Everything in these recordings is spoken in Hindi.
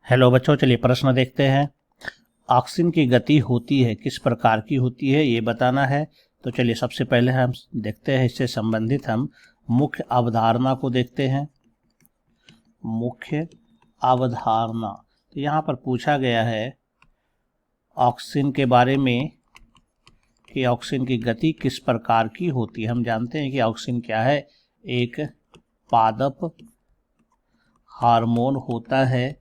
हेलो बच्चों, चलिए प्रश्न देखते हैं। ऑक्सीजन की गति होती है किस प्रकार की होती है ये बताना है। तो चलिए सबसे पहले हम देखते हैं, इससे संबंधित हम मुख्य अवधारणा को देखते हैं। मुख्य अवधारणा, तो यहाँ पर पूछा गया है ऑक्सीजन के बारे में कि ऑक्सीजन की गति किस प्रकार की होती है। हम जानते हैं कि ऑक्सीजन क्या है, एक पादप हार्मोन होता है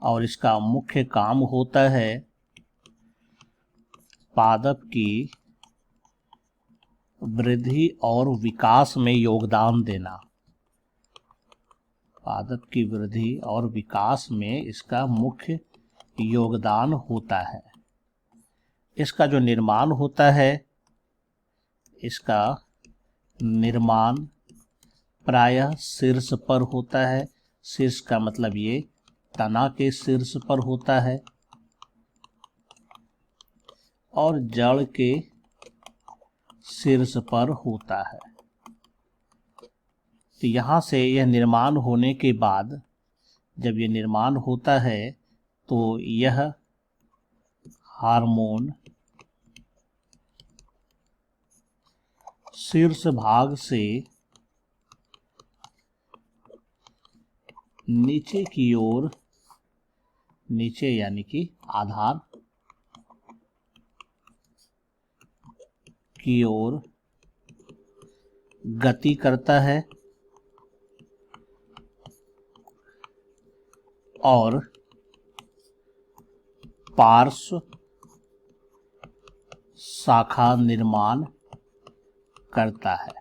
और इसका मुख्य काम होता है पादप की वृद्धि और विकास में योगदान देना। पादप की वृद्धि और विकास में इसका मुख्य योगदान होता है। इसका जो निर्माण होता है, इसका निर्माण प्रायः शीर्ष पर होता है। शीर्ष का मतलब ये तना के शीर्ष पर होता है और जड़ के शीर्ष पर होता है। तो यहाँ से यह निर्माण होने के बाद, जब यह निर्माण होता है तो यह हार्मोन शीर्ष भाग से नीचे की ओर, नीचे यानी कि आधार की ओर गति करता है और पार्श्व शाखा निर्माण करता है।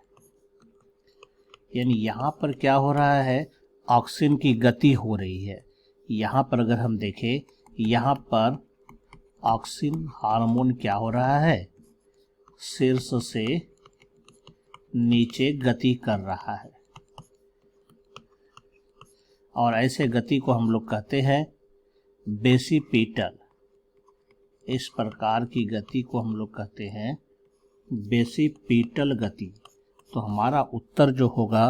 यानी यहाँ पर क्या हो रहा है, ऑक्सीजन की गति हो रही है। यहाँ पर अगर हम देखें, यहाँ पर ऑक्सीजन हार्मोन क्या हो रहा है, शीर्ष से नीचे गति कर रहा है और ऐसे गति को हम लोग कहते हैं बेसिपिटल। इस प्रकार की गति को हम लोग कहते हैं बेसिपिटल गति। तो हमारा उत्तर जो होगा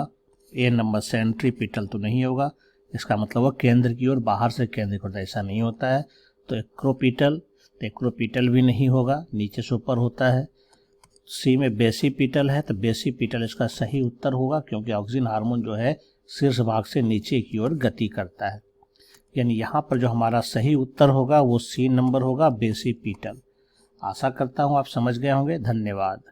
ए नंबर, सेंट्रीपिटल तो नहीं होगा। इसका मतलब वो केंद्र की ओर, बाहर से केंद्र की ओर, ऐसा नहीं होता है। तो एक्रोपिटल भी नहीं होगा, नीचे से ऊपर होता है। सी में बेसिपिटल है, तो बेसिपिटल इसका सही उत्तर होगा, क्योंकि ऑक्सीजन हार्मोन जो है शीर्ष भाग से नीचे की ओर गति करता है। यानी यहाँ पर जो हमारा सही उत्तर होगा वो सी नंबर होगा, बेसिपिटल। आशा करता हूँ आप समझ गए होंगे। धन्यवाद।